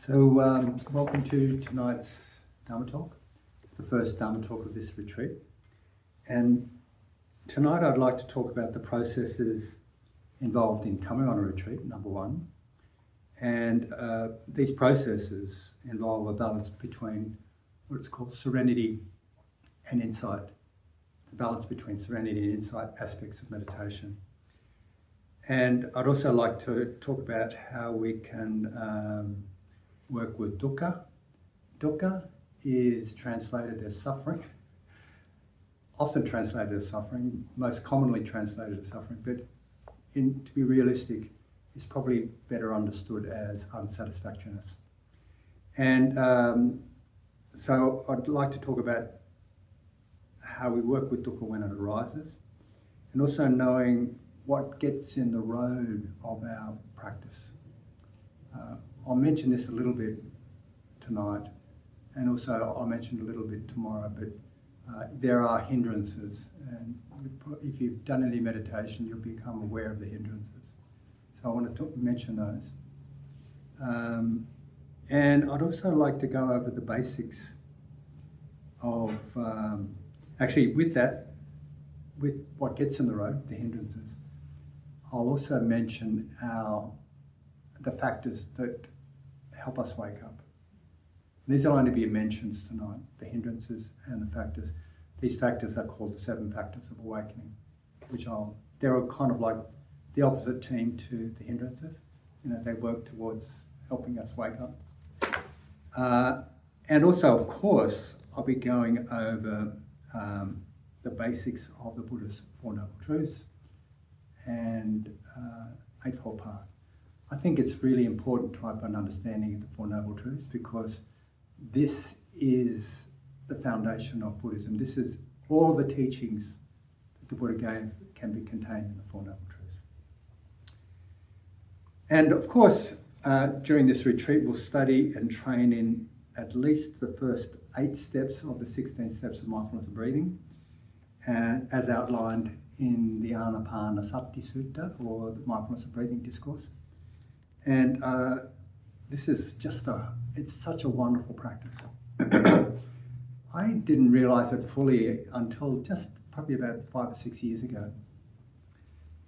Welcome to tonight's Dharma talk. It's the first Dharma talk of this retreat. And tonight I'd like to talk about the processes involved in coming on a retreat, number one. And these processes involve a balance between what is called serenity and insight. The balance between serenity and insight aspects of meditation. And I'd also like to talk about how we can work with dukkha. Dukkha is translated as suffering, often translated as suffering, most commonly translated as suffering, but to be realistic, is probably better understood as unsatisfactoriness. And so I'd like to talk about how we work with dukkha when it arises, and also knowing what gets in the road of our practice. I'll mention this a little bit tonight, and also I'll mention a little bit tomorrow, but there are hindrances, and if you've done any meditation, you'll become aware of the hindrances. So I want to mention those. And I'd also like to go over the basics of, actually with what gets in the road, the hindrances, I'll also mention the factors that help us wake up. These will only be mentions tonight, the hindrances and the factors. These factors are called the 7 factors of awakening, they're kind of like the opposite team to the hindrances. They work towards helping us wake up. And also, of course, I'll be going over the basics of the Buddha's Four Noble Truths and Eightfold Path. I think it's really important to have an understanding of the Four Noble Truths, because this is the foundation of Buddhism. This is all the teachings that the Buddha gave can be contained in the Four Noble Truths. And of course, during this retreat, we'll study and train in at least the first 8 steps of the 16 steps of mindfulness and breathing, as outlined in the Anapanasati Sutta, or the Mindfulness and Breathing Discourse. And this is it's such a wonderful practice. I didn't realize it fully until just probably about 5 or 6 years ago.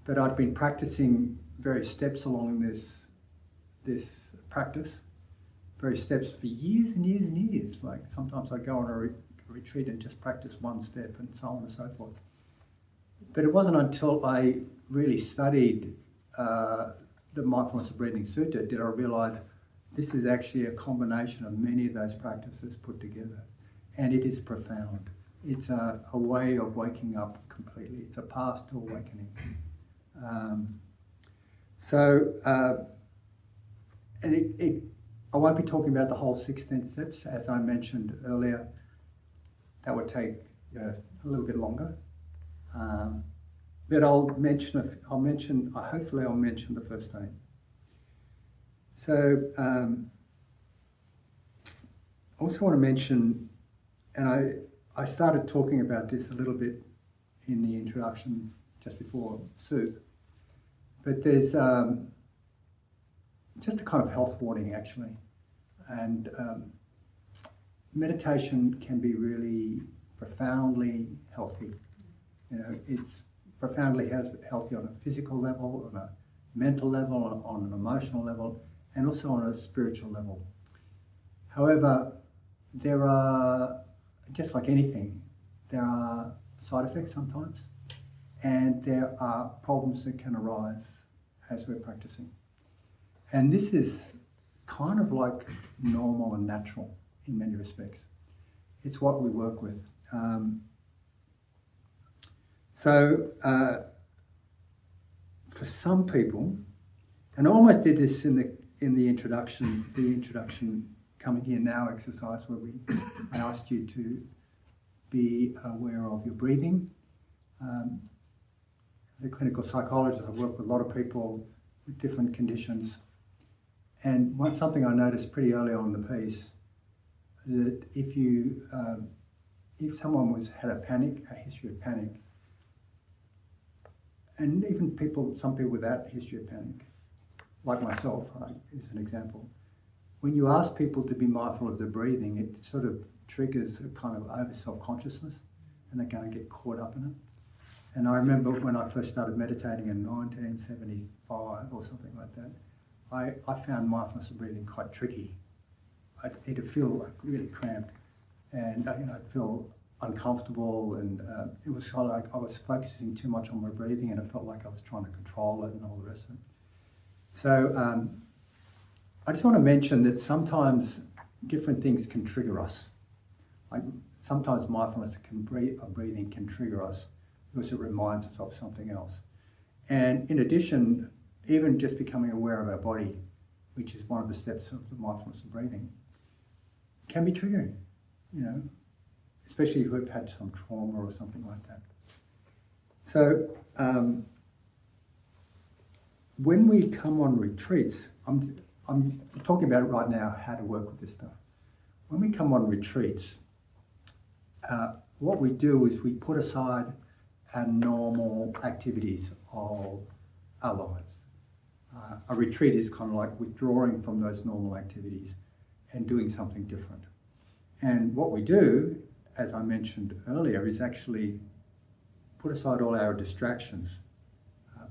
But I'd been practicing various steps along this practice, various steps for years and years and years. Like sometimes I go on a retreat and just practice one step and so on and so forth. But it wasn't until I really studied the Mindfulness and Breathing Sutta did I realize this is actually a combination of many of those practices put together. And it is profound. It's a way of waking up completely. It's a path to awakening. I won't be talking about the whole 16 steps, as I mentioned earlier. That would take a little bit longer. But hopefully I'll mention the first 8. So I also want to mention, and I started talking about this a little bit in the introduction just before soup, but there's just a kind of health warning actually. And meditation can be really profoundly healthy. It's profoundly healthy on a physical level, on a mental level, on an emotional level, and also on a spiritual level. However, there are, just like anything, there are side effects sometimes, and there are problems that can arise as we're practicing. And this is kind of like normal and natural in many respects. It's what we work with. For some people, and I almost did this in the introduction coming here now exercise, where I asked you to be aware of your breathing. The clinical psychologist, I've worked with a lot of people with different conditions, and something I noticed pretty early on in the piece, that if someone had a history of panic, and even some people without a history of panic, like myself, is an example, when you ask people to be mindful of their breathing, it sort of triggers a kind of over self-consciousness, and they're going to get caught up in it. And I remember when I first started meditating in 1975 or something like that, I found mindfulness of breathing quite tricky. It'd feel like really cramped, and I'd feel uncomfortable, and it was kind of like I was focusing too much on my breathing, and it felt like I was trying to control it and all the rest of it. So I just want to mention that sometimes different things can trigger us. Sometimes mindfulness of breathing can trigger us because it reminds us of something else. And in addition, even just becoming aware of our body, which is one of the steps of the mindfulness of breathing, can be triggering, especially if we've had some trauma or something like that. So when we come on retreats, I'm talking about it right now, how to work with this stuff. When we come on retreats, what we do is we put aside our normal activities of our lives. A retreat is kind of like withdrawing from those normal activities and doing something different. And what we do, as I mentioned earlier, is actually put aside all our distractions,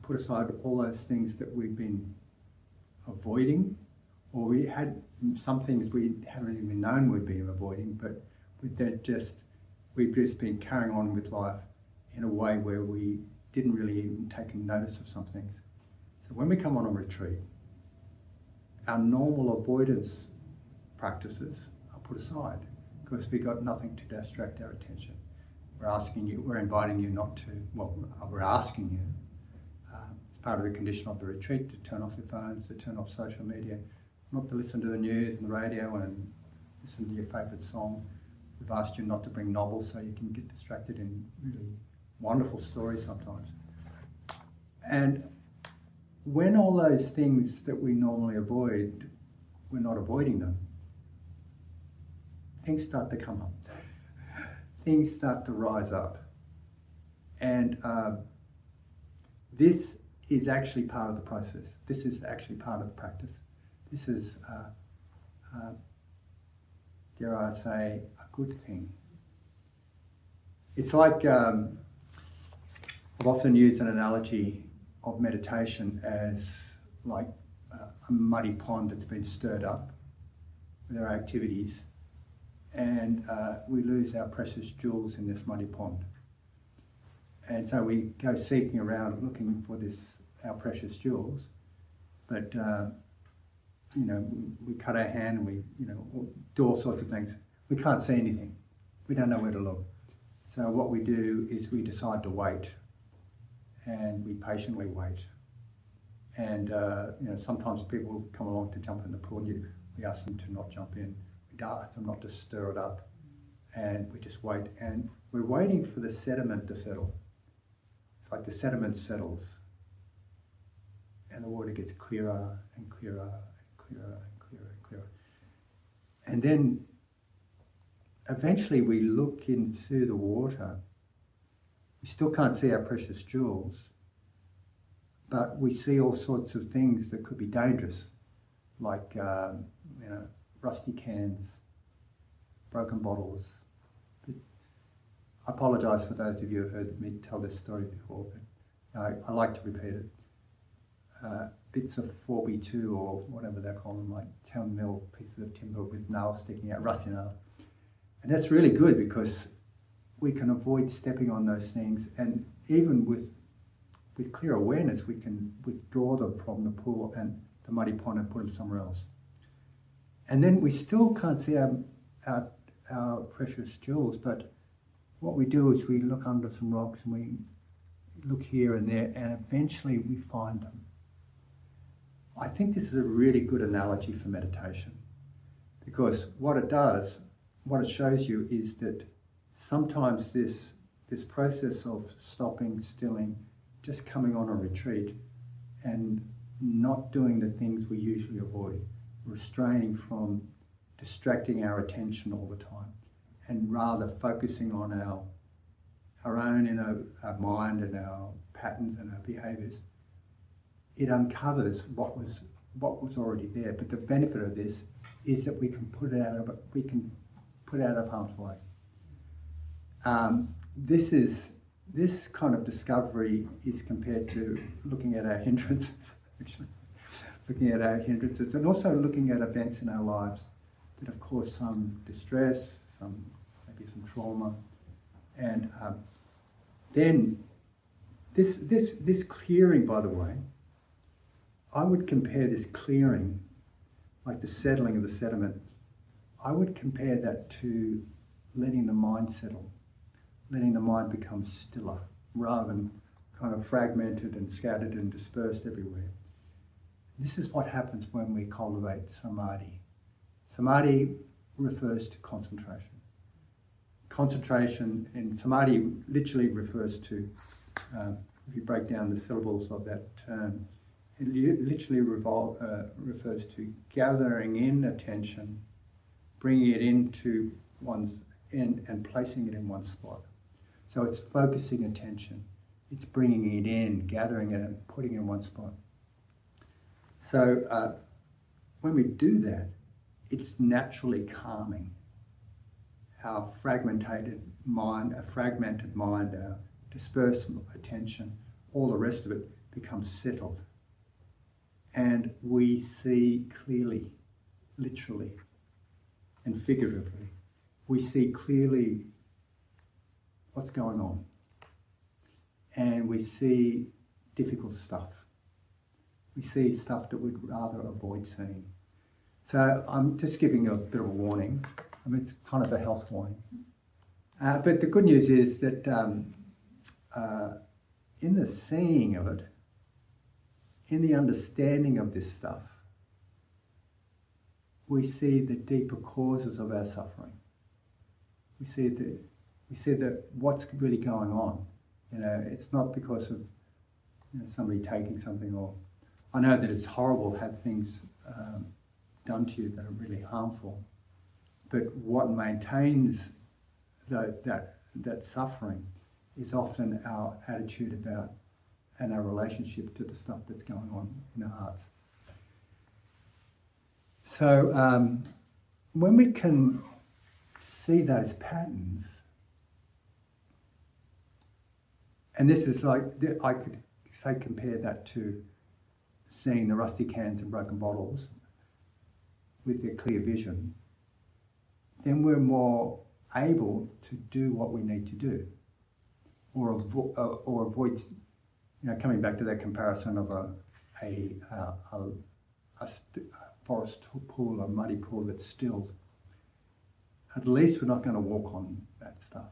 put aside all those things that we've been avoiding, or we had some things we haven't even known we've been avoiding, but we've just been carrying on with life in a way where we didn't really even take notice of some things. So when we come on a retreat, our normal avoidance practices are put aside because we've got nothing to distract our attention. We're inviting you not to, we're asking you, as part of the condition of the retreat, to turn off your phones, to turn off social media, not to listen to the news and the radio and listen to your favourite song. We've asked you not to bring novels so you can get distracted in really wonderful stories sometimes. And when all those things that we normally avoid, we're not avoiding them, things start to come up. Things start to rise up. And this is actually part of the process. This is actually part of the practice. This is, dare I say, a good thing. It's like, I've often used an analogy of meditation as like a muddy pond that's been stirred up with our activities, and we lose our precious jewels in this muddy pond. And so we go seeking around looking for our precious jewels, but we cut our hand and we do all sorts of things. We can't see anything. We don't know where to look. So what we do is we decide to wait, and we patiently wait. And sometimes people come along to jump in the pool, and we ask them to not jump in. We ask them not to stir it up, and we just wait. And we're waiting for the sediment to settle. It's like the sediment settles, and the water gets clearer and clearer and clearer and clearer and clearer. And then eventually we look into the water. We still can't see our precious jewels, but we see all sorts of things that could be dangerous, like rusty cans, broken bottles. I apologise for those of you who heard me tell this story before, but I like to repeat it. Bits of 4x2 or whatever they call them, like 10 mil pieces of timber with nails sticking out, rusty nails. And that's really good because we can avoid stepping on those things, and even with clear awareness we can withdraw them from the pool and the muddy pond and put them somewhere else. And then we still can't see our precious jewels, but what we do is we look under some rocks and we look here and there, and eventually we find them. I think this is a really good analogy for meditation, because what it does, what it shows you is that sometimes this process of stopping, stilling, just coming on a retreat and not doing the things we usually avoid, restraining from distracting our attention all the time, and rather focusing on our own our mind and our patterns and our behaviours, it uncovers what was what was already there. But the benefit of this is that we can put it out of harm's way. This kind of discovery is compared to looking at our hindrances, actually, looking at our hindrances, and also looking at events in our lives that have caused some distress, maybe some trauma, and then this clearing, by the way, I would compare this clearing, like the settling of the sediment, I would compare that to letting the mind settle, letting the mind become stiller, rather than kind of fragmented and scattered and dispersed everywhere. This is what happens when we cultivate samadhi. Samadhi refers to concentration. Concentration in samadhi literally refers to, if you break down the syllables of that term, it literally refers to gathering in attention, bringing it into one's in and placing it in one spot. So it's focusing attention, it's bringing it in, gathering it and putting it in one spot. So when we do that, it's naturally calming our fragmented mind, our dispersed attention, all the rest of it becomes settled. And we see clearly, literally and figuratively. We see clearly what's going on. And we see difficult stuff. We see stuff that we'd rather avoid seeing. So I'm just giving you a bit of a warning. I mean, it's kind of a health warning. But the good news is that in the seeing of it, in the understanding of this stuff, we see the deeper causes of our suffering. We see that what's really going on. You know, it's not because of somebody taking something, or I know that it's horrible to have things done to you that are really harmful. But what maintains that suffering is often our attitude about and our relationship to the stuff that's going on in our hearts. So when we can see those patterns, and this is like, I could say compare that to seeing the rusty cans and broken bottles with their clear vision, then we're more able to do what we need to do, or avoid, coming back to that comparison of a forest pool, a muddy pool that's stilled. At least we're not going to walk on that stuff.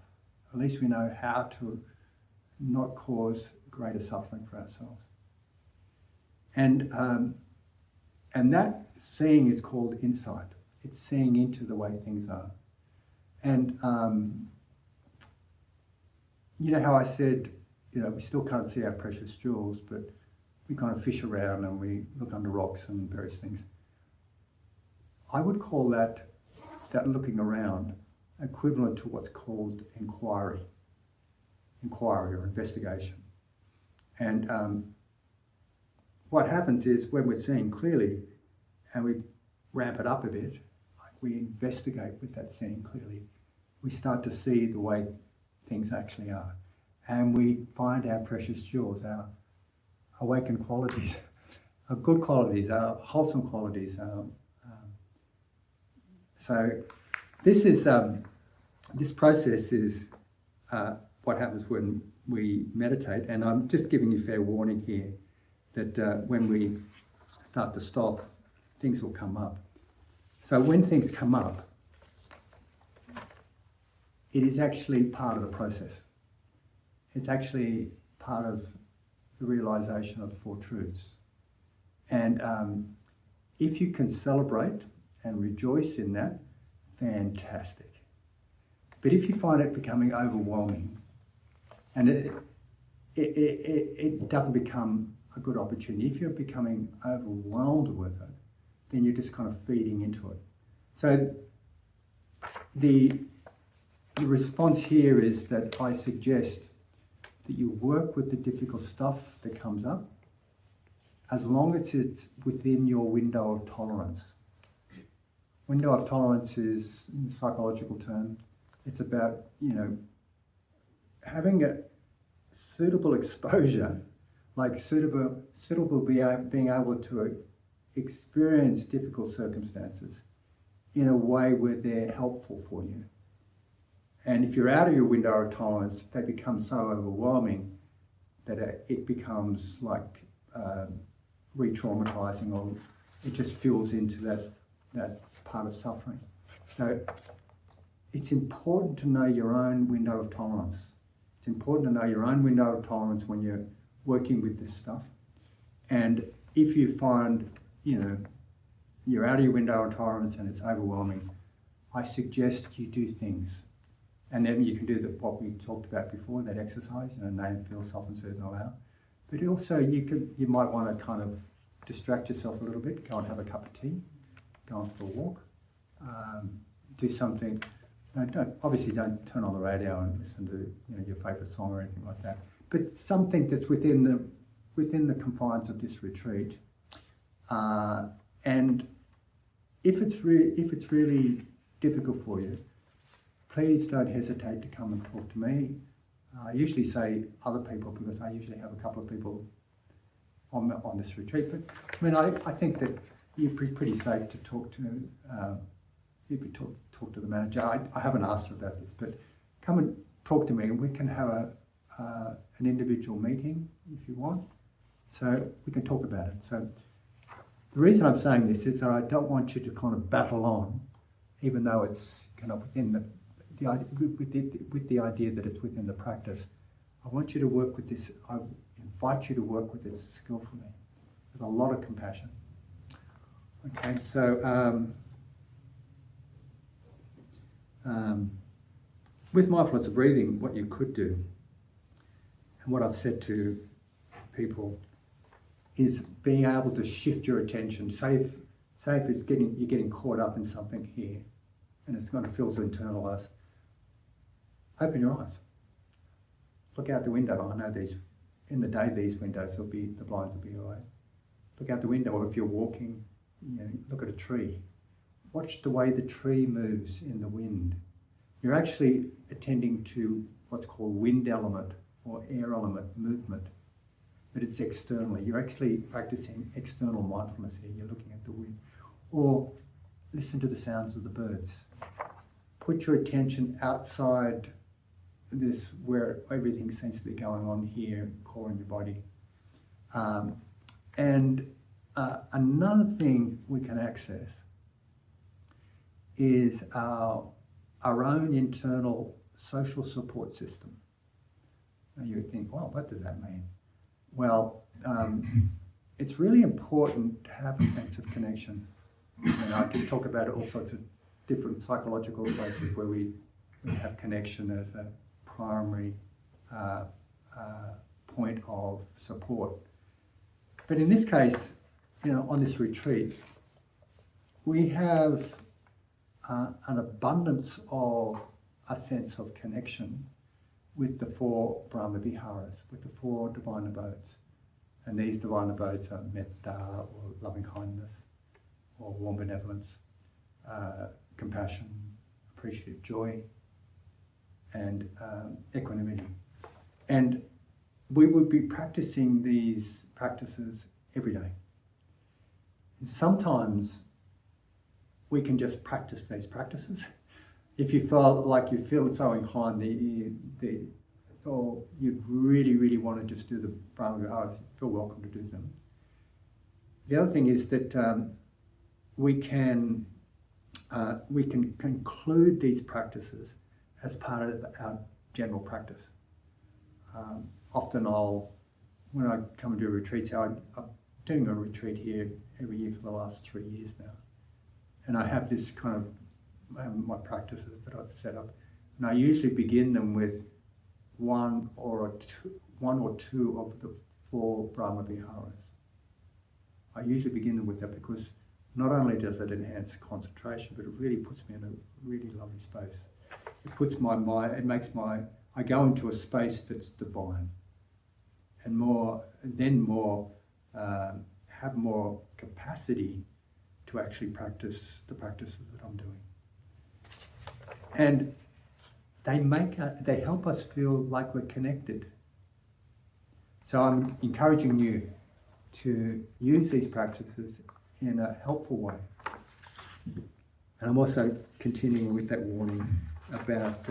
At least we know how to not cause greater suffering for ourselves. And that seeing is called insight. It's seeing into the way things are. And you know how I said, we still can't see our precious jewels, but we kind of fish around and we look under rocks and various things. I would call that looking around equivalent to what's called inquiry or investigation. And what happens is when we're seeing clearly and we ramp it up a bit, like we investigate with that seeing clearly, we start to see the way things actually are. And we find our precious jewels, our awakened qualities, our good qualities, our wholesome qualities. So this process is what happens when we meditate. And I'm just giving you fair warning here that when we start to stop, things will come up. So when things come up, it is actually part of the process. It's actually part of the realization of the Four Truths. And if you can celebrate and rejoice in that, fantastic. But if you find it becoming overwhelming, and it doesn't become a good opportunity, if you're becoming overwhelmed with it, then you're just kind of feeding into it. So the response here is that I suggest that you work with the difficult stuff that comes up, as long as it's within your window of tolerance. Window of tolerance is, in psychological terms, it's about, having a suitable exposure, like being able to experience difficult circumstances in a way where they're helpful for you. And if you're out of your window of tolerance, they become so overwhelming that it becomes like re-traumatizing, or it just fuels into that part of suffering. So it's important to know your own window of tolerance. It's important to know your own window of tolerance when you're working with this stuff. And if you find, you're out of your window of tolerance and it's overwhelming, I suggest you do things. And then you can do what we talked about before, that exercise, name, feel, soften, soothe, and allow. But also you might want to kind of distract yourself a little bit, go and have a cup of tea, go on for a walk, do something. Obviously don't turn on the radio and listen to your favourite song or anything like that. But something that's within the confines of this retreat. And if it's really difficult for you, please don't hesitate to come and talk to me. I usually say other people because I usually have a couple of people on this retreat. But I think that you're pretty safe to talk to. You could talk to the manager. I haven't asked her about this, but come and talk to me, and we can have an individual meeting if you want. So we can talk about it. So the reason I'm saying this is that I don't want you to kind of battle on, even though it's kind of within with the idea that it's within the practice. I want you to work with this. I invite you to work with this skillfully, with a lot of compassion. Okay, so with mindfulness of breathing, what you could do, and what I've said to people, is being able to shift your attention. Say if you're getting caught up in something here, and it's going to feel internalized. Open your eyes. Look out the window. I know in the day these windows the blinds will be away. Look out the window, or if you're walking, look at a tree. Watch the way the tree moves in the wind. You're actually attending to what's called wind element or air element movement, but it's externally. You're actually practicing external mindfulness here. You're looking at the wind. Or listen to the sounds of the birds. Put your attention outside this, where everything seems to be going on here, core in your body. And another thing we can access is our own internal social support system. Now you would think, well, what does that mean? Well, it's really important to have a sense of connection. And I can talk about all sorts of different psychological places where we have connection as a primary point of support. But in this case, on this retreat, we have an abundance of a sense of connection with the 4 Brahma Viharas, with the 4 divine abodes. And these divine abodes are metta, or loving kindness, or warm benevolence, compassion, appreciative joy, and equanimity. And we would be practicing these practices every day. And sometimes we can just practice these practices. If you feel so inclined or you really, really want to just do the Brahma Viharas, feel welcome to do them. The other thing is that we can conclude these practices as part of our general practice. Often when I come and do retreats, I'm doing a retreat here every year for the last 3 years now. And I have this kind of my practices that I've set up. And I usually begin them with one or two of the 4 Brahma Viharas. I usually begin them with that because not only does it enhance concentration, but it really puts me in a really lovely space. It puts my mind, I go into a space that's divine and more have more capacity to actually practice the practices that I'm doing. And they help us feel like we're connected. So I'm encouraging you to use these practices in a helpful way. And I'm also continuing with that warning about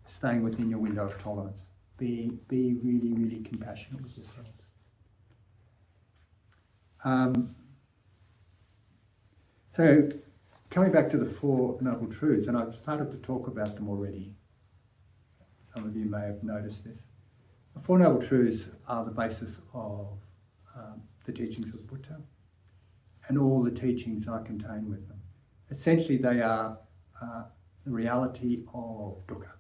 staying within your window of tolerance. Be really, really compassionate with yourselves. So coming back to the Four Noble Truths, and I've started to talk about them already. Some of you may have noticed this. The Four Noble Truths are the basis of the teachings of the Buddha, and all the teachings are contained with them. Essentially, they are the reality of dukkha,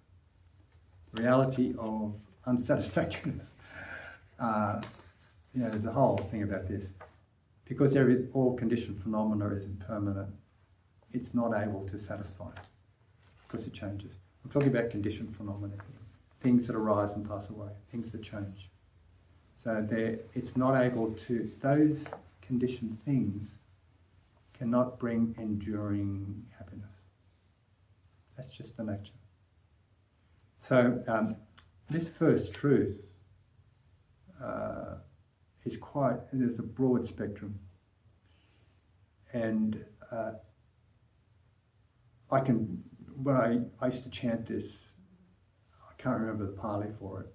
the reality of unsatisfactoriness. There's a whole thing about this. Because all conditioned phenomena is impermanent, it's not able to satisfy because it changes. I'm talking about conditioned phenomena, things that arise and pass away, things that change. So it's not able to, those conditioned things cannot bring enduring happiness. That's just the nature. So this first truth there's a broad spectrum. And when I used to chant this, I can't remember the Pali for it,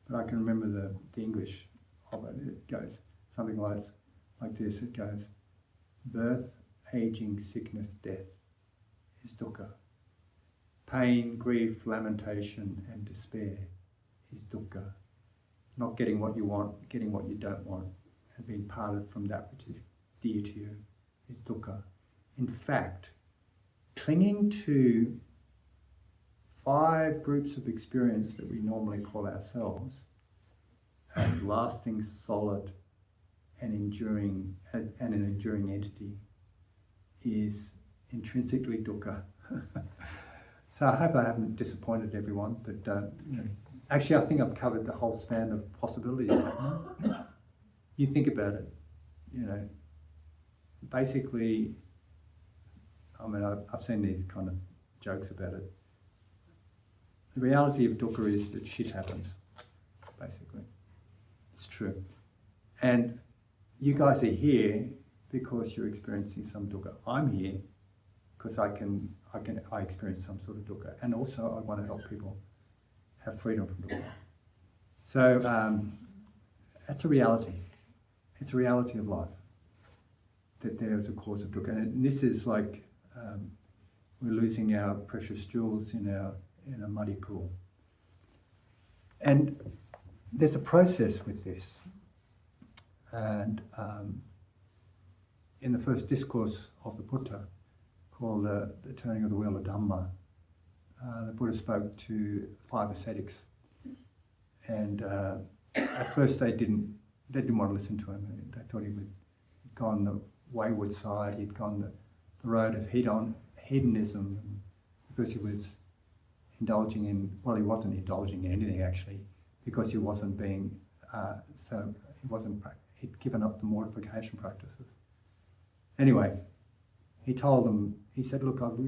but I can remember the English of it. It goes something like this. It goes, birth, aging, sickness, death is dukkha. Pain, grief, lamentation, and despair is dukkha. Not getting what you want, getting what you don't want, and being parted from that which is dear to you is dukkha. In fact, clinging to 5 groups of experience that we normally call ourselves as lasting, solid, and enduring, and an enduring entity is intrinsically dukkha. So I hope I haven't disappointed everyone, but actually I think I've covered the whole span of possibilities. You think about it, basically, I've seen these kind of jokes about it. The reality of dukkha is that shit happens, basically. It's true. And you guys are here because you're experiencing some dukkha. I'm here because I experience some sort of dukkha, and also I want to help people have freedom from dukkha. So that's a reality. It's a reality of life, that there is a cause of dukkha. And this is like we're losing our precious jewels in a muddy pool. And there's a process with this. And in the first discourse of the Buddha, called the Turning of the Wheel of Dharma, the Buddha spoke to 5 ascetics. And at first they didn't want to listen to him. They thought he had gone the wayward side, he'd gone the road of hedonism, because he was indulging in, well, he wasn't indulging in anything actually, because he wasn't being, he'd given up the mortification practices. Anyway, he told them, he said, look, I've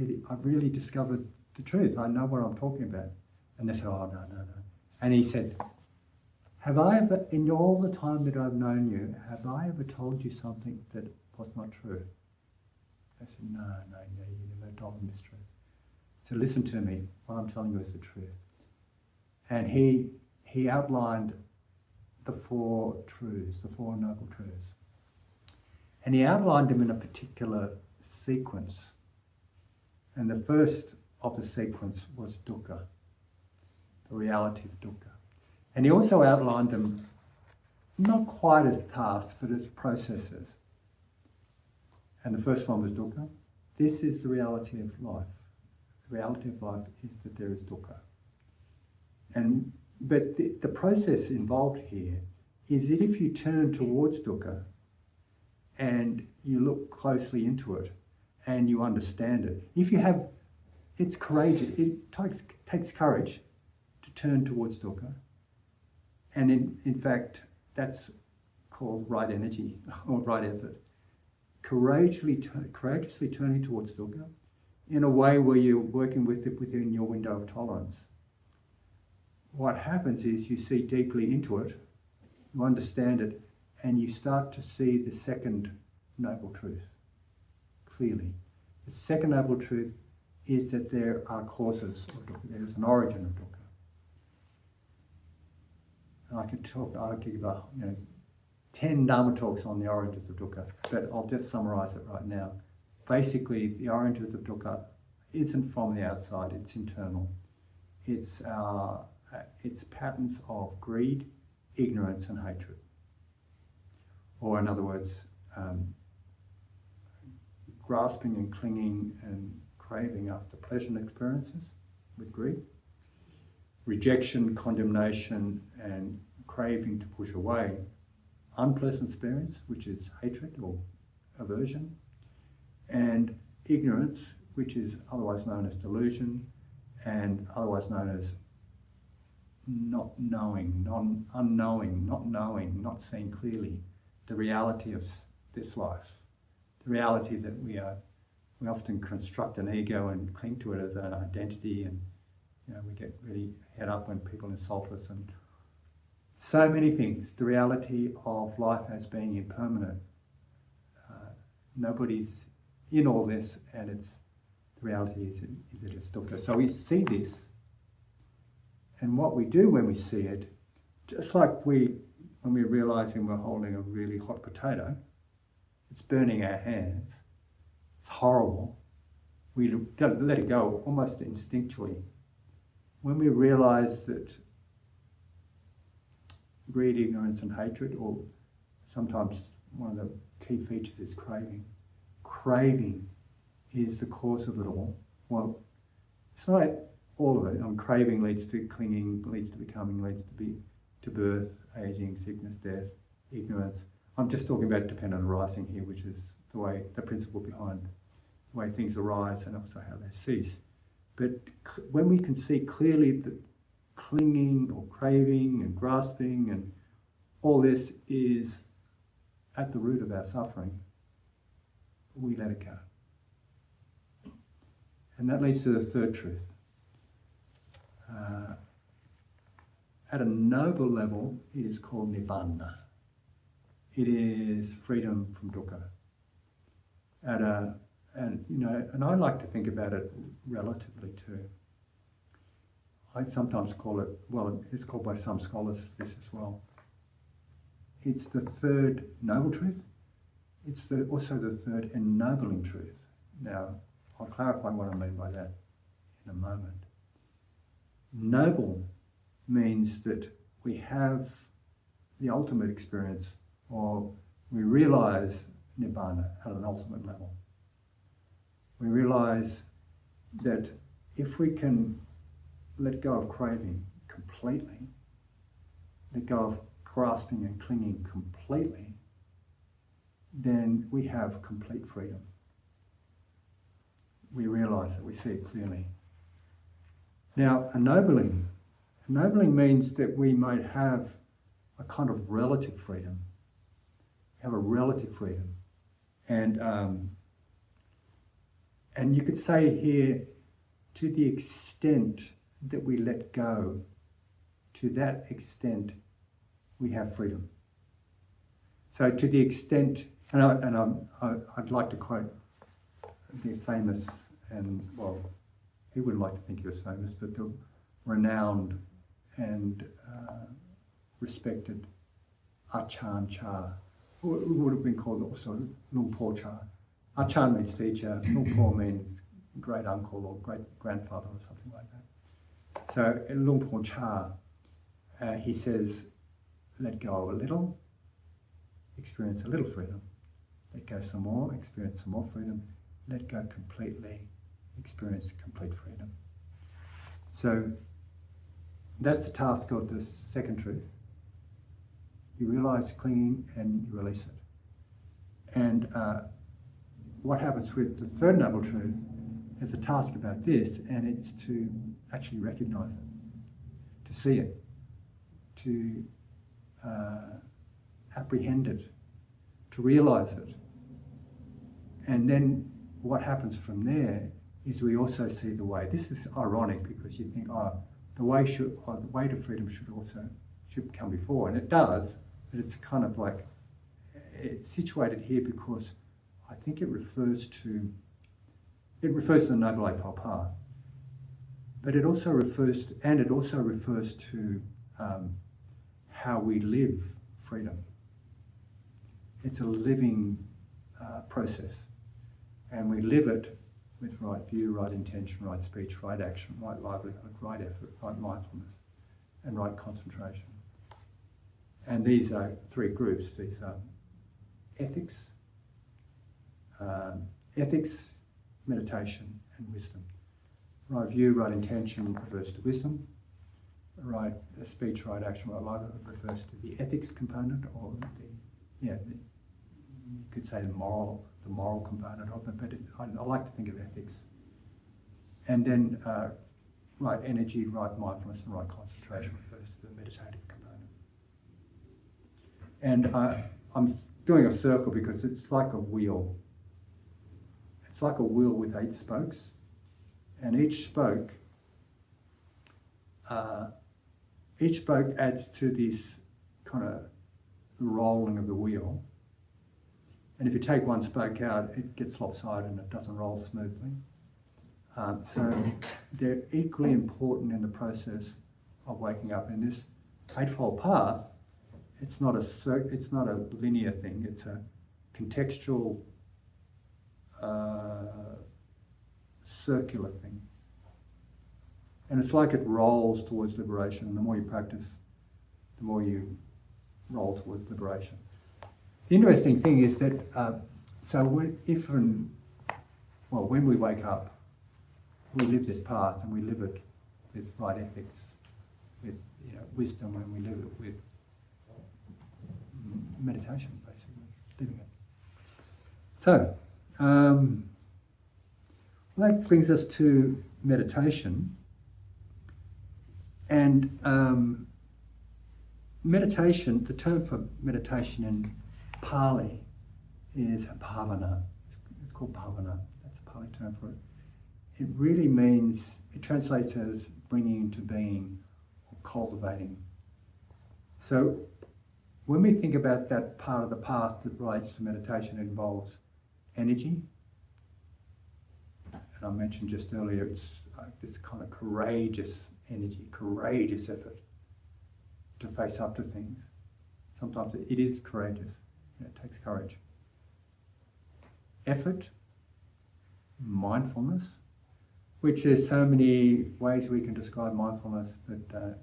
really discovered the truth. I know what I'm talking about. And they said, oh, no. And he said, have I ever, in all the time that I've known you, have I ever told you something that was not true? They said, no, you never told them this truth. So listen to me, what I'm telling you is the truth. And he outlined the 4 truths, the 4 noble truths. And he outlined them in a particular sequence. And the first of the sequence was dukkha, the reality of dukkha. And he also outlined them not quite as tasks, but as processes. And the first one was dukkha. This is the reality of life. The reality of life is that there is dukkha. But the process involved here is that if you turn towards dukkha and you look closely into it and you understand it, it's courageous. It takes courage to turn towards dukkha. And in fact, that's called right energy or right effort. Courageously turning towards dukkha in a way where you're working with it within your window of tolerance. What happens is you see deeply into it, you understand it, and you start to see the second noble truth clearly. The second noble truth is that there are causes of dukkha. There is an origin of dukkha. And I'll give you 10 Dharma talks on the origins of dukkha, but I'll just summarize it right now. Basically, the origins of dukkha isn't from the outside, it's internal. It's patterns of greed, ignorance, and hatred. Or in other words, grasping and clinging and craving after pleasant experiences with greed, rejection, condemnation, and craving to push away unpleasant experience, which is hatred or aversion, and ignorance, which is otherwise known as delusion, and otherwise known as not knowing, not seeing clearly the reality of this life, the reality that we often construct an ego and cling to it as an identity, and we get really head up when people insult us, and so many things. The reality of life as being impermanent. Nobody's in all this, and the reality is that it's dukkha. So we see this, and what we do when we see it, just like when we're realizing we're holding a really hot potato, it's burning our hands, it's horrible, we don't let it go almost instinctually. When we realize that greed, ignorance, and hatred, or sometimes one of the key features is craving. Craving is the cause of it all. Well, it's not all of it. Craving leads to clinging, leads to becoming, leads to birth, aging, sickness, death, ignorance. I'm just talking about dependent arising here, which is the principle behind the way things arise and also how they cease. But when we can see clearly that clinging or craving and grasping and all this is at the root of our suffering, we let it go. And that leads to the third truth. At a noble level, it is called nibbana. It is freedom from dukkha. And I like to think about it relatively too. I sometimes call it, it's called by some scholars this as well. It's the third noble truth. It's also the third ennobling truth. Now, I'll clarify what I mean by that in a moment. Noble means that we have the ultimate experience, or we realize nibbana at an ultimate level. We realize that if we can let go of craving completely, let go of grasping and clinging completely, then we have complete freedom. We realize it, we see it clearly. Now, ennobling means that we might have a kind of relative freedom. We have a relative freedom. And you could say here, to the extent that we let go, to that extent we have freedom. So to the extent, I'd like to quote the famous, he wouldn't like to think he was famous, but the renowned and respected Achan Chah, who would have been called also Luang Por Chah. Achan means teacher, Luang Por means great uncle or great grandfather or something like that. So in Luang Por Chah, he says, let go a little, experience a little freedom. Let go some more, experience some more freedom. Let go completely, experience complete freedom. So that's the task of the second truth. You realize clinging and you release it. And what happens with the third noble truth is a task about this, and it's to actually recognize it, to see it, to apprehend it, to realize it. And then what happens from there is we also see the way. This is ironic because you think, the way to freedom should come before, and it does, but it's kind of like, it's situated here because I think it refers to the Noble Eightfold Path, but it also refers to how we live freedom. It's a living process, and we live it with right view, right intention, right speech, right action, right livelihood, right effort, right mindfulness, and right concentration. And these are three groups. These are ethics, meditation, and wisdom. Right view, right intention refers to wisdom. Right speech, right action, right livelihood refers to the ethics component, or you could say the moral component of it, but I like to think of ethics. And then right energy, right mindfulness, and right concentration refers to the meditative component. And I'm doing a circle because it's like a wheel. It's like a wheel with 8 spokes, and each spoke adds to this kind of rolling of the wheel. And if you take one spoke out, it gets lopsided and it doesn't roll smoothly. So they're equally important in the process of waking up. In this Eightfold Path, it's not a linear thing. It's a contextual, circular thing. And it's like it rolls towards liberation. The more you practice, the more you roll towards liberation. The interesting thing is that, when we wake up, we live this path, and we live it with right ethics, with wisdom, and we live it with meditation, basically, living it. So, that brings us to meditation. And meditation, the term for meditation in Pali is bhavana. It's called bhavana. That's a Pali term for it. It really means, it translates as bringing into being or cultivating. So when we think about that part of the path that relates to meditation, it involves energy. And I mentioned just earlier, it's this kind of courageous energy, courageous effort to face up to things. Sometimes it is courageous. It takes courage. Effort, mindfulness, which there's so many ways we can describe mindfulness, but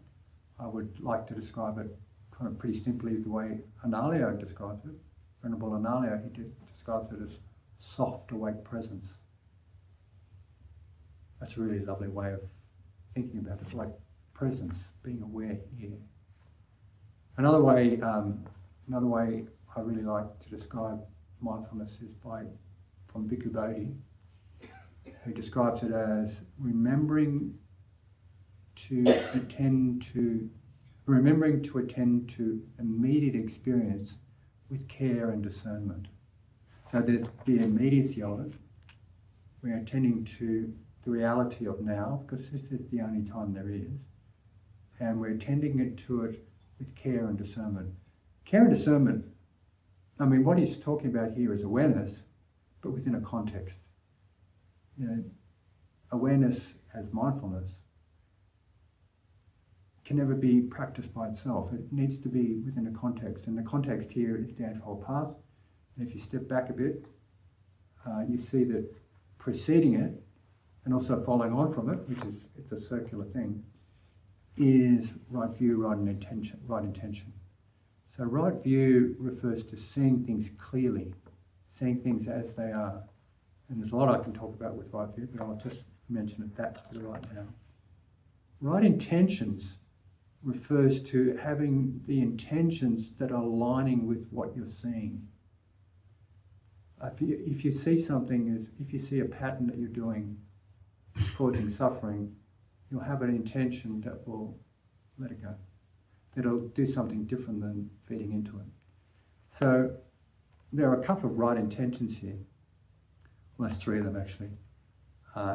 I would like to describe it kind of pretty simply the way Analayo describes it. Venerable Analayo, he describes it as soft, awake presence. That's a really lovely way of thinking about it, like presence, being aware here. Another way I really like to describe mindfulness is from Bhikkhu Bodhi, who describes it as remembering to attend to immediate experience with care and discernment. So there's the immediacy of it. We're attending to the reality of now, because this is the only time there is, and we're attending to it with care and discernment. Care and discernment, I mean, what he's talking about here is awareness, but within a context. Awareness as mindfulness can never be practiced by itself. It needs to be within a context, and the context here is the Eightfold Path. And if you step back a bit, you see that preceding it, and also following on from it, it's a circular thing, is right view, right intention. So right view refers to seeing things clearly, seeing things as they are. And there's a lot I can talk about with right view, but I'll just mention it that right now. Right intentions refers to having the intentions that are aligning with what you're seeing. If you see something, if you see a pattern that you're doing causing suffering, you'll have an intention that will let it go. That'll do something different than feeding into it. So there are a couple of right intentions here. Well, there's three of them actually.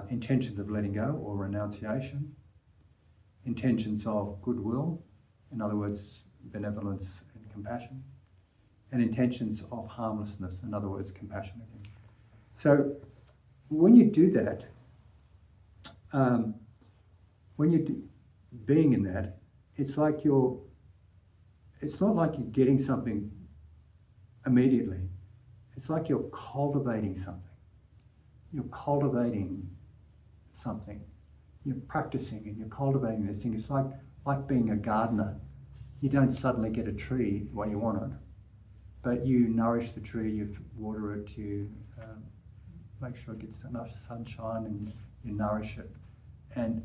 Intentions of letting go or renunciation, intentions of goodwill, in other words, benevolence and compassion, and intentions of harmlessness, in other words, compassion again. So when you do that, when you're being in that, it's not like you're getting something immediately. It's like you're cultivating something. You're cultivating something. You're practicing and you're cultivating this thing. It's like being a gardener. You don't suddenly get a tree the way you want it, but you nourish the tree, you water it, you make sure it gets enough sunshine and you nourish it. And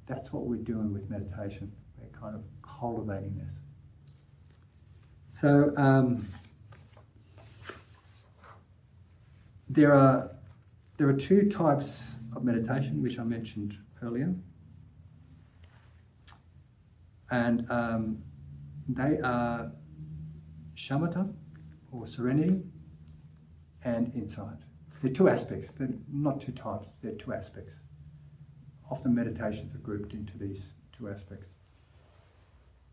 that's what we're doing with meditation. We're kind of cultivating this. So there are two types of meditation which I mentioned earlier, and they are shamatha or serenity and insight. They're two aspects. They're not two types. They're two aspects. Often meditations are grouped into these two aspects.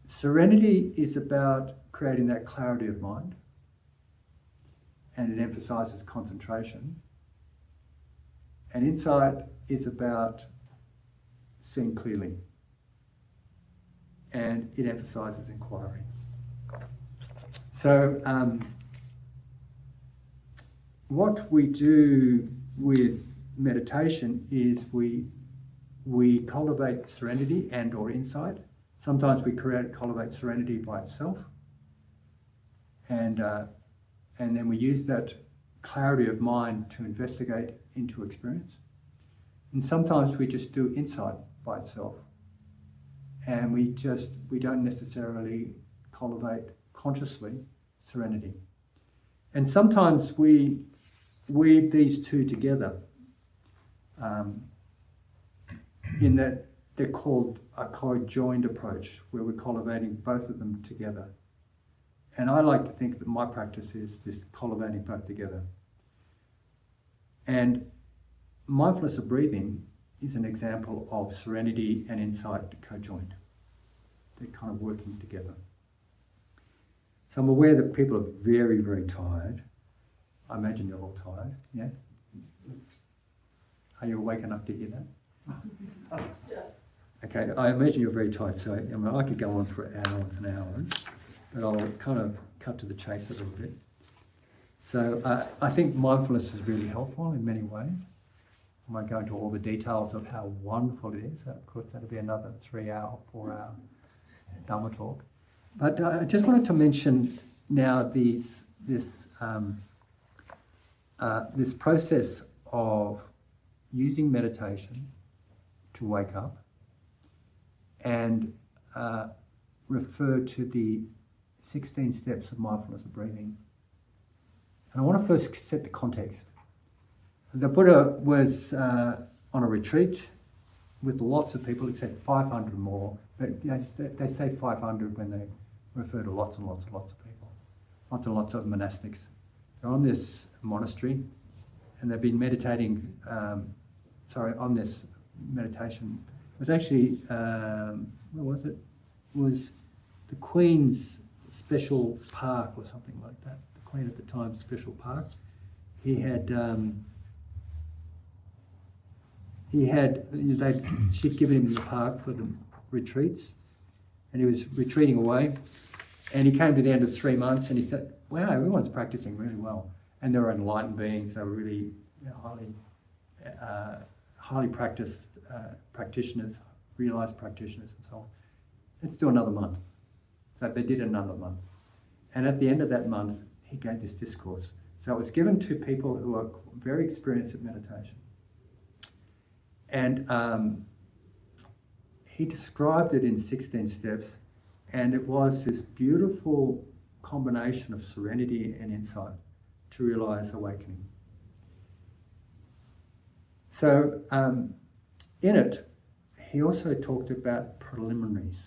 Serenity is about creating that clarity of mind, and it emphasizes concentration. And insight is about seeing clearly, and it emphasizes inquiry. So what we do with meditation is we cultivate serenity and or insight. Sometimes we cultivate serenity by itself, and then we use that clarity of mind to investigate into experience. And sometimes we just do insight by itself, and we don't necessarily cultivate consciously serenity. And sometimes we weave these two together in that they're called a co-joined approach, where we're cultivating both of them together. And I like to think that my practice is this cultivating both together. And mindfulness of breathing is an example of serenity and insight co-joined. They're kind of working together. So I'm aware that people are very, very tired. I imagine you're all tired, yeah? Are you awake enough to hear that? Just. Okay, I imagine you're very tired, so I could go on for hours and hours, but I'll kind of cut to the chase a little bit. So I think mindfulness is really helpful in many ways. I won't go into all the details of how wonderful it is. Of course, that'll be another 3-hour, 4-hour Dharma talk. But I just wanted to mention now this process of using meditation to wake up and refer to the 16 steps of mindfulness of breathing. And I want to first set the context. The Buddha was on a retreat with lots of people. He said 500 more, but they say 500 when they refer to lots and lots and lots of people, lots and lots of monastics. They're on this monastery, and they've been meditating. On this meditation. It was actually where was it? It was the Queen's Special Park or something like that. The Queen at the time Special Park. She'd given him the park for the retreats, and he was retreating away, and he came to the end of 3 months, and he thought, wow, everyone's practicing really well, and they were enlightened beings. They were really highly practiced practitioners, realized practitioners, and so on. Let's do another month. So they did another month, and at the end of that month, he gave this discourse. So it was given to people who are very experienced at meditation. And he described it in 16 steps, and it was this beautiful combination of serenity and insight to realize awakening. So in it, he also talked about preliminaries.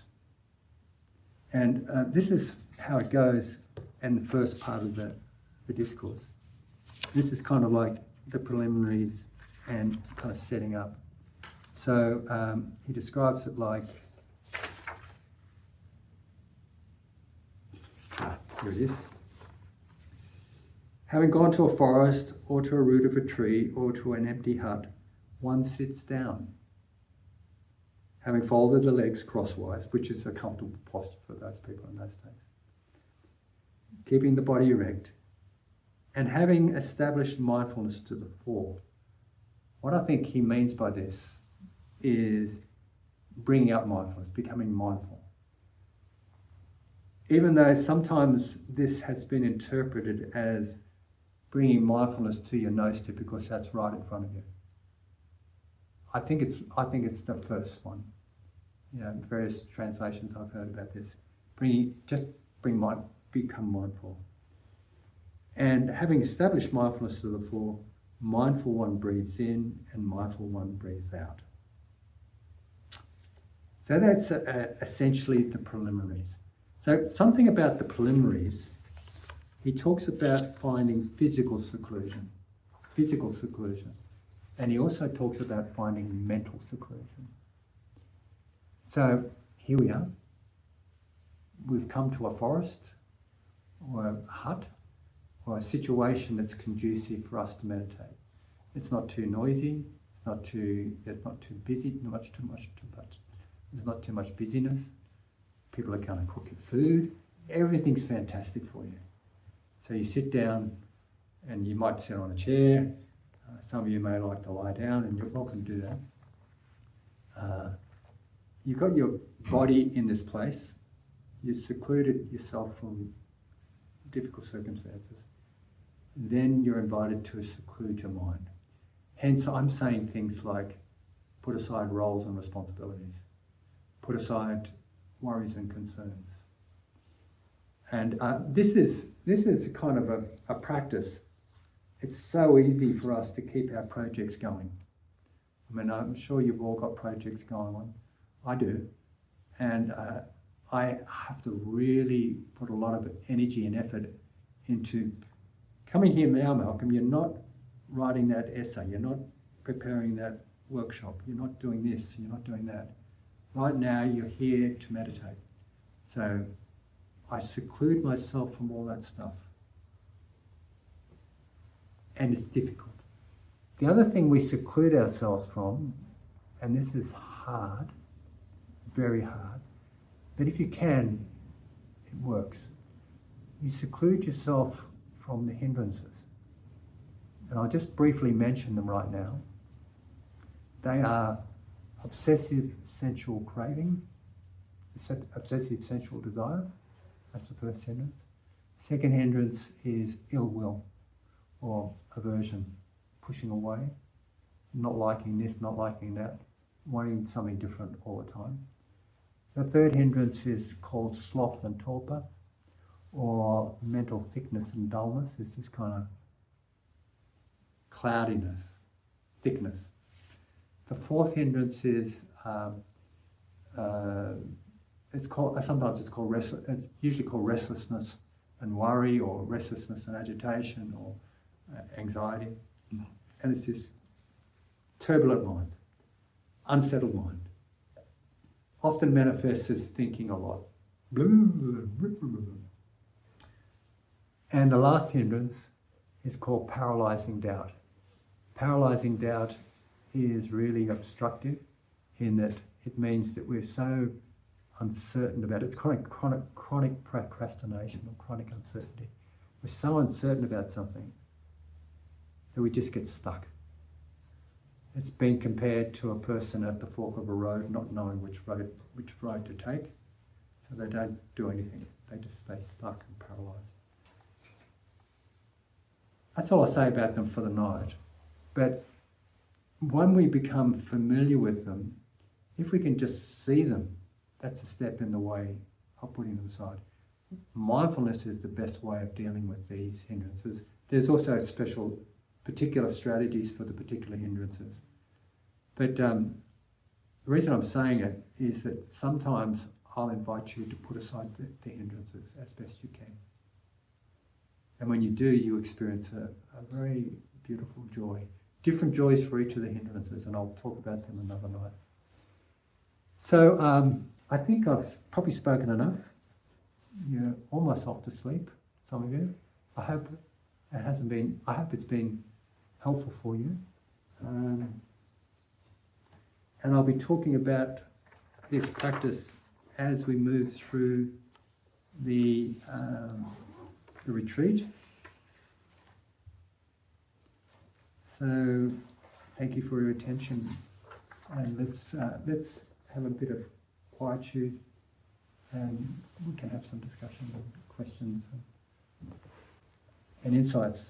And this is how it goes. and the first part of the discourse. This is kind of like the preliminaries and it's kind of setting up. So he describes it like, here it is. Having gone to a forest or to a root of a tree or to an empty hut, one sits down. Having folded the legs crosswise, which is a comfortable posture for those people in those days. Keeping the body erect, and having established mindfulness to the fore. What I think he means by this is bringing up mindfulness, becoming mindful. Even though sometimes this has been interpreted as bringing mindfulness to your nose tip because that's right in front of you. I think it's the first one. Various translations I've heard about this. Become mindful. And having established mindfulness to the fore, mindful one breathes in and mindful one breathes out. So that's essentially the preliminaries. So something about the preliminaries, he talks about finding physical seclusion. And he also talks about finding mental seclusion. So here we are. We've come to a forest or a hut or a situation that's conducive for us to meditate. It's not too noisy, it's not too busy, there's not too much busyness. People are going to cook your food. Everything's fantastic for you. So you sit down and you might sit on a chair. Some of you may like to lie down and you're welcome to do that. You've got your body in this place. You've secluded yourself from difficult circumstances. Then you're invited to seclude your mind. Hence, I'm saying things like put aside roles and responsibilities. Put aside worries and concerns. And this is kind of a practice. It's so easy for us to keep our projects going. I mean, I'm sure you've all got projects going on. I do. And I have to really put a lot of energy and effort into coming here now, Malcolm. You're not writing that essay. You're not preparing that workshop. You're not doing this. You're not doing that. Right now, you're here to meditate. So I seclude myself from all that stuff. And it's difficult. The other thing we seclude ourselves from, and this is hard, very hard, but if you can, it works. You seclude yourself from the hindrances. And I'll just briefly mention them right now. They are obsessive sensual craving, obsessive sensual desire. That's the first hindrance. Second hindrance is ill will or aversion, pushing away, not liking this, not liking that, wanting something different all the time. The third hindrance is called sloth and torpor, or mental thickness and dullness. It's this kind of cloudiness, thickness. The fourth hindrance is sometimes it's called restless. It's usually called restlessness and worry, or restlessness and agitation, or anxiety, and it's this turbulent mind, unsettled mind. Often manifests as thinking a lot. And the last hindrance is called paralyzing doubt. Paralyzing doubt is really obstructive in that it means that we're so uncertain about it. It's chronic procrastination or chronic uncertainty. We're so uncertain about something that we just get stuck. It's been compared to a person at the fork of a road not knowing which road to take, so they don't do anything. They just stay stuck and paralysed. That's all I say about them for the night. But when we become familiar with them, if we can just see them, that's a step in the way of putting them aside. Mindfulness is the best way of dealing with these hindrances. There's also particular strategies for the particular hindrances. But the reason I'm saying it is that sometimes I'll invite you to put aside the hindrances as best you can. And when you do, you experience a very beautiful joy. Different joys for each of the hindrances, and I'll talk about them another night. So I think I've probably spoken enough. You're almost off to sleep, some of you. I hope it's been helpful for you. And I'll be talking about this practice as we move through the retreat. So thank you for your attention, and let's have a bit of quietude, and we can have some discussion and questions and insights.